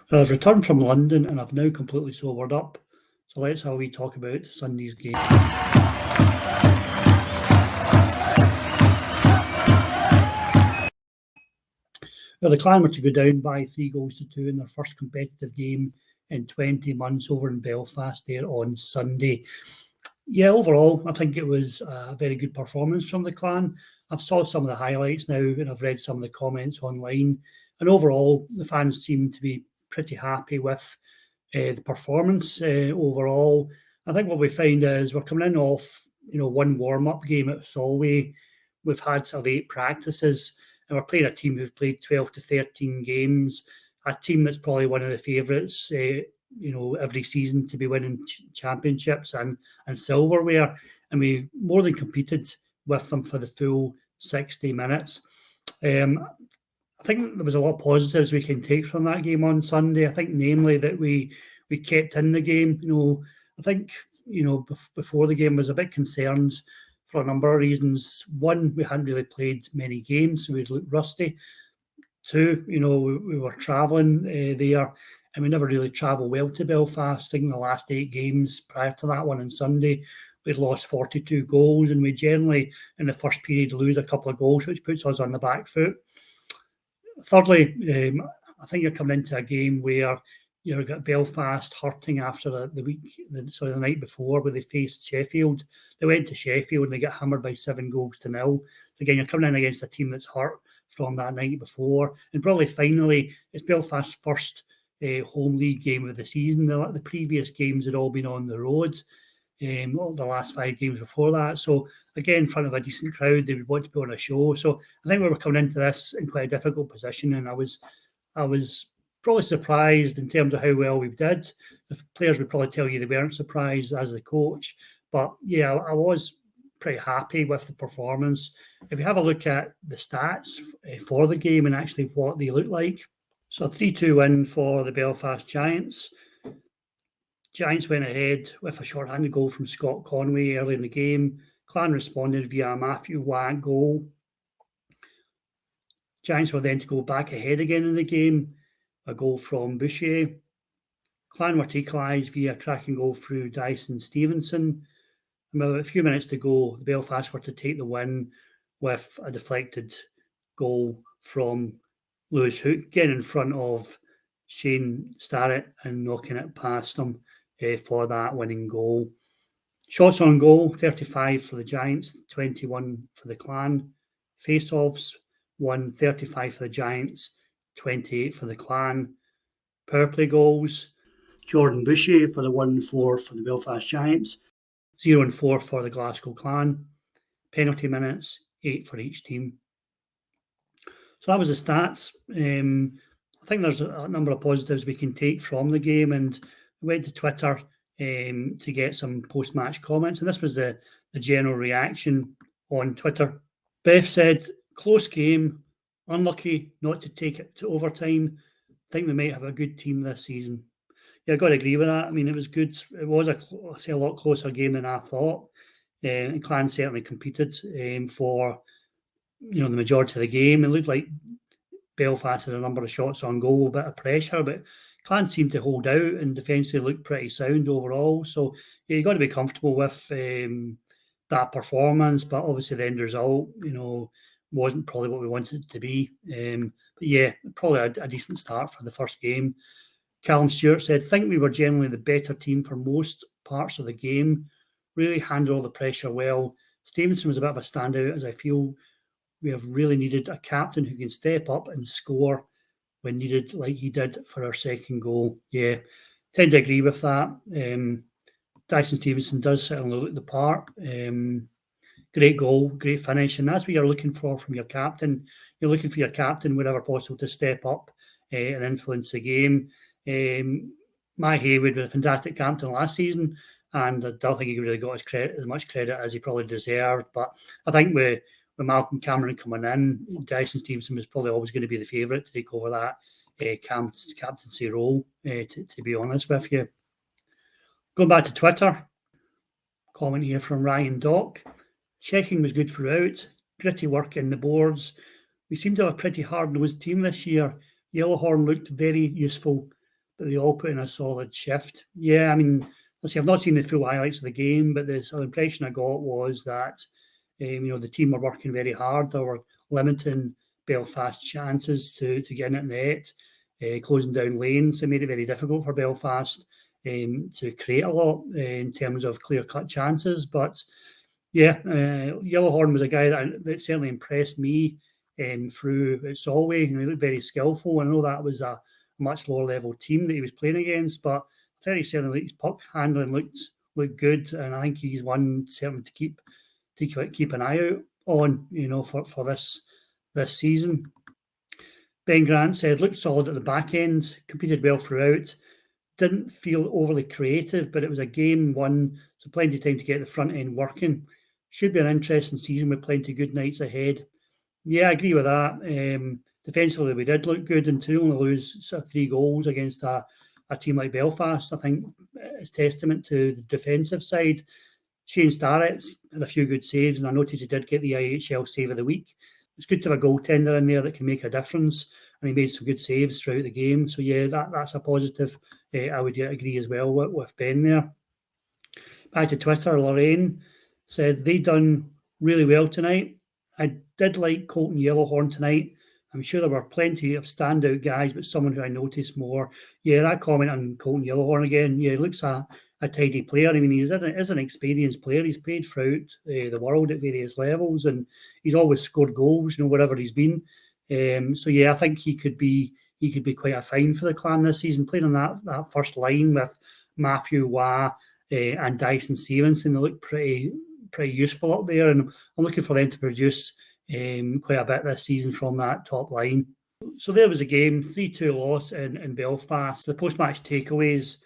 Well, I've returned from London and I've now completely sobered up. So let's have a wee talk about Sunday's game. Well, the Clan were to go down by 3-2 in their first competitive game in 20 months over in Belfast there on Sunday. Yeah, overall, I think it was a very good performance from the Clan. I've saw some of the highlights now and I've read some of the comments online. And overall, the fans seem to be pretty happy with the performance overall. I think what we find is we're coming in off, one warm-up game at Solway. We've had sort of 8 practices and we're playing a team who've played 12 to 13 games, a team that's probably one of the favourites, every season to be winning championships and silverware. And we more than competed with them for the full 60 minutes. I think there was a lot of positives we can take from that game on Sunday. I think namely that we kept in the game. I think, before the game I was a bit concerned for a number of reasons. One, we hadn't really played many games, so we'd looked rusty. Two, we were travelling there and we never really travelled well to Belfast. I think the last 8 games prior to that one on Sunday, we'd lost 42 goals and we generally, in the first period, lose a couple of goals, which puts us on the back foot. Thirdly, I think you're coming into a game where you've got Belfast hurting after the night before where they faced Sheffield. They went to Sheffield and they got hammered by 7-0. So again, you're coming in against a team that's hurt from that night before. And probably finally, it's Belfast's first home league game of the season. The previous games had all been on the road. The last 5 games before that. So again, in front of a decent crowd, they would want to put on a show. So I think we were coming into this in quite a difficult position, and I was probably surprised in terms of how well we did. The players would probably tell you they weren't surprised as the coach, but yeah, I was pretty happy with the performance. If you have a look at the stats for the game and actually what they look like, so a 3-2 win for the Belfast Giants. Giants went ahead with a short-handed goal from Scott Conway early in the game. Clan responded via a Matthew Watt goal. Giants were then to go back ahead again in the game, a goal from Boucher. Clan were to equalise via a cracking goal through Dyson Stevenson. About a few minutes to go, the Belfast were to take the win with a deflected goal from Lewis Hook, getting in front of Shane Starrett and knocking it past him for that winning goal. Shots on goal, 35 for the Giants, 21 for the Clan. Face-offs, 35 for the Giants, 28 for the Clan. Power play goals, Jordan Boucher for the 1-4 for the Belfast Giants, 0-4 for the Glasgow Clan. Penalty minutes, 8 for each team. So that was the stats. I think there's a number of positives we can take from the game, and we went to Twitter to get some post-match comments, and this was the general reaction on Twitter. Beth said, close game, unlucky not to take it to overtime. Think we might have a good team this season. Yeah, I've got to agree with that. I mean, it was good. It was a lot closer game than I thought. And Clan certainly competed for the majority of the game. It looked like Belfast had a number of shots on goal, a bit of pressure, but Clan seemed to hold out and defensively looked pretty sound overall. So yeah, you've got to be comfortable with that performance, but obviously the end result, wasn't probably what we wanted it to be. But yeah, probably a decent start for the first game. Callum Stewart said, think we were generally the better team for most parts of the game, really handled all the pressure well. Stevenson was a bit of a standout, as I feel we have really needed a captain who can step up and score when needed, like he did for our second goal. Yeah, tend to agree with that. Dyson Stevenson does certainly look the part. Great goal, great finish, and that's what you're looking for from your captain. You're looking for your captain, wherever possible, to step up and influence the game. Matt Haywood was a fantastic captain last season, and I don't think he really got as much credit as he probably deserved. But I think with Malcolm Cameron coming in, Dyson Stevenson was probably always going to be the favourite to take over that captaincy role, to be honest with you. Going back to Twitter, comment here from Ryan Dock. Checking was good throughout, gritty work in the boards. We seem to have a pretty hard-nosed team this year. Yellowhorn looked very useful. but they all put in a solid shift. Yeah, I mean, I've not seen the full highlights of the game, but the impression I got was that the team were working very hard. They were limiting Belfast chances to get in at net, closing down lanes. It made it very difficult for Belfast to create a lot in terms of clear-cut chances. But yeah, Yellowhorn was a guy that certainly impressed me through at Solway. He looked very skillful. I know that was a much lower level team that he was playing against, but I tell you, certainly his puck handling looked good, and I think he's one certainly to keep an eye out on, for this season. Ben Grant said, looked solid at the back end, competed well throughout, didn't feel overly creative, but it was a game won, so plenty of time to get the front end working. Should be an interesting season with plenty of good nights ahead. Yeah, I agree with that. Defensively, we did look good, and to only lose 3 goals against a team like Belfast, I think is testament to the defensive side. Shane Starrett had a few good saves, and I noticed he did get the IHL Save of the Week. It's good to have a goaltender in there that can make a difference, and he made some good saves throughout the game. So yeah, that's a positive. I would agree as well with Ben there. Back to Twitter, Lorraine said they done really well tonight. I did like Colton Yellowhorn tonight. I'm sure there were plenty of standout guys, but someone who I noticed more. Yeah, that comment on Colton Yellowhorn again. Yeah, he looks a tidy player. I mean, he's an experienced player. He's played throughout the world at various levels, and he's always scored goals, wherever he's been. So yeah, I think he could be quite a find for the Clan this season. Playing on that first line with Matthew Waugh and Dyson Stevenson, they look pretty useful up there, and I'm looking for them to produce quite a bit this season from that top line. So there was a game, 3-2 loss in Belfast. The post-match takeaways,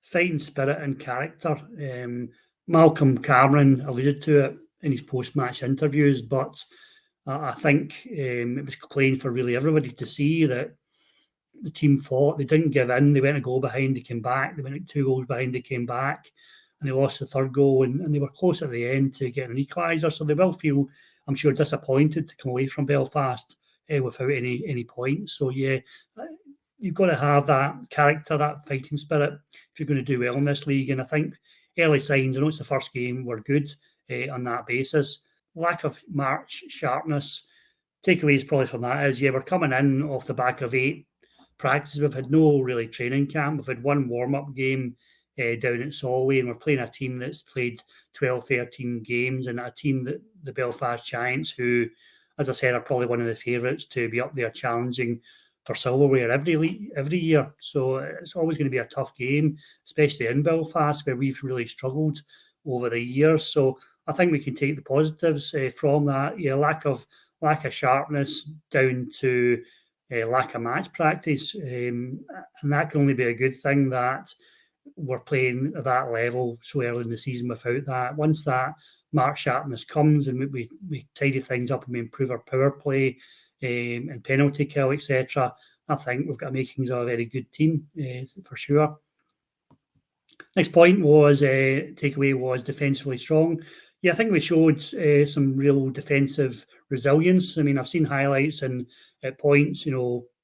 fighting spirit and character. Malcolm Cameron alluded to it in his post-match interviews, but I think it was plain for really everybody to see that the team fought. They didn't give in. They went a goal behind, they came back. They went 2 goals behind, they came back, and they lost the third goal, and they were close at the end to getting an equaliser. So they will feel, I'm sure, disappointed to come away from Belfast without any points. So yeah, you've got to have that character, that fighting spirit, if you're going to do well in this league. And I think early signs, I know it's the first game, were good on that basis. Lack of March sharpness. Takeaways probably from that is, yeah, we're coming in off the back of 8 practices. We've had no really training camp. We've had 1 warm-up game down at Solway, and we're playing a team that's played 12, 13 games, and a team that the Belfast Giants, who, as I said, are probably one of the favourites to be up there challenging for silverware every year. So it's always going to be a tough game, especially in Belfast, where we've really struggled over the years. So I think we can take the positives from that. Yeah, lack of sharpness down to lack of match practice, and that can only be a good thing that we're playing at that level so early in the season without that. Once that mark sharpness comes and we tidy things up and we improve our power play and penalty kill, etc., I think we've got makings of a very good team for sure. Next point was takeaway was defensively strong. Yeah, I think we showed some real defensive resilience. I mean, I've seen highlights and at points,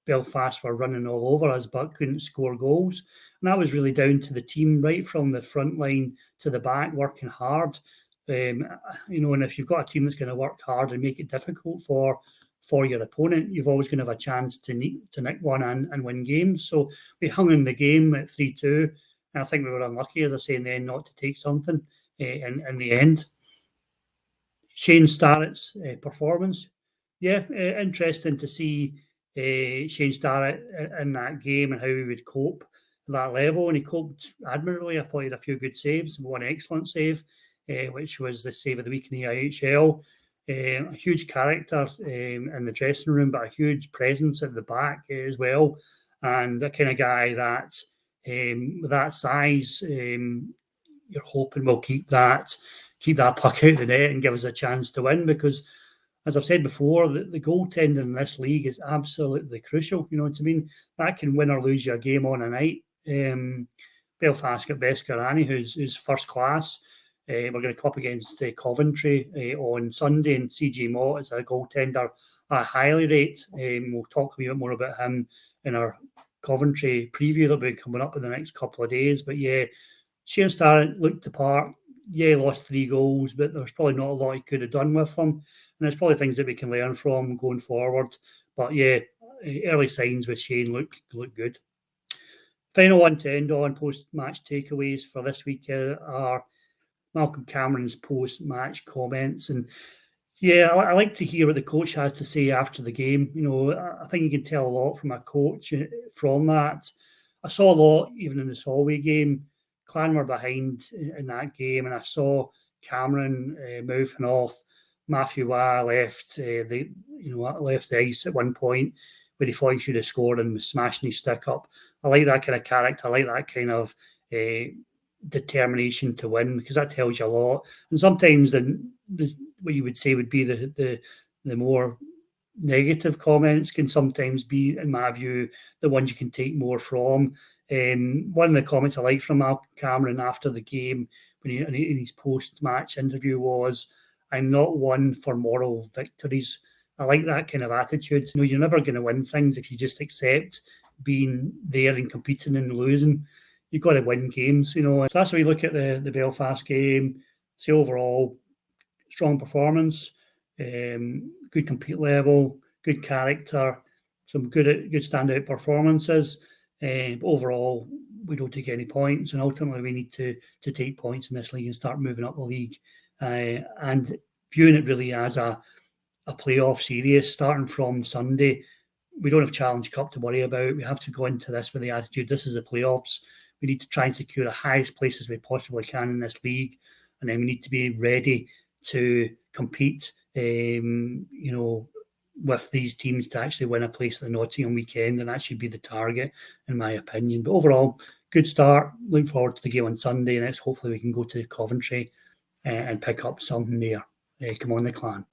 Belfast were running all over us but couldn't score goals. And that was really down to the team, right from the front line to the back, working hard. And if you've got a team that's going to work hard and make it difficult for your opponent, you've always going to have a chance to nick one and win games. So we hung in the game at 3-2. And I think we were unlucky, as I say, in the end, not to take something in the end. Shane Starrett's performance. Yeah, interesting to see Shane Starrett in that game and how he would cope at that level. And he coped admirably. I thought he had a few good saves, one excellent save, which was the save of the week in the IHL. A huge character in the dressing room, but a huge presence at the back as well. And the kind of guy that, with that size, you're hoping will keep that puck out of the net and give us a chance to win, because, as I've said before, the goaltending in this league is absolutely crucial. You know what I mean? That can win or lose you a game on a night. Belfast got Bescarani, who's first class. We're going to come up against Coventry on Sunday, and CJ Mott is a goaltender I highly rate. We'll talk a bit more about him in our Coventry preview that'll be coming up in the next couple of days. But yeah, Shane Starrett looked the part. Yeah, lost 3 goals, but there's probably not a lot he could have done with them. And there's probably things that we can learn from going forward. But yeah, early signs with Shane look good. Final one to end on post-match takeaways for this week are Malcolm Cameron's post-match comments. And yeah, I like to hear what the coach has to say after the game. You know, I think you can tell a lot from a coach from that. I saw a lot even in the Solway game. Clan were behind in that game, and I saw Cameron mouthing off. Matthew Wah left left the ice at one point where he thought he should have scored and was smashing his stick up. I like that kind of character. I like that kind of determination to win, because that tells you a lot. And sometimes what you would say would be the more negative comments can sometimes be, in my view, the ones you can take more from. One of the comments I liked from Malcolm Cameron after the game, when in his post-match interview, was, "I'm not one for moral victories." I like that kind of attitude. You know, you're never going to win things if you just accept being there and competing and losing. You've got to win games, you know. So that's how we look at the Belfast game. See, overall, strong performance, good compete level, good character, some good standout performances. But overall, we don't take any points, and ultimately we need to take points in this league and start moving up the league, and viewing it really as a playoff series starting from Sunday. We don't have Challenge Cup to worry about. We have to go into this with the attitude, this is the playoffs. We need to try and secure the highest places we possibly can in this league, and then we need to be ready to compete, with these teams to actually win a place at the Nottingham weekend, and that should be the target, in my opinion. But overall, good start. Looking forward to the game on Sunday, and hopefully we can go to Coventry and pick up something there. Come on, the Clan.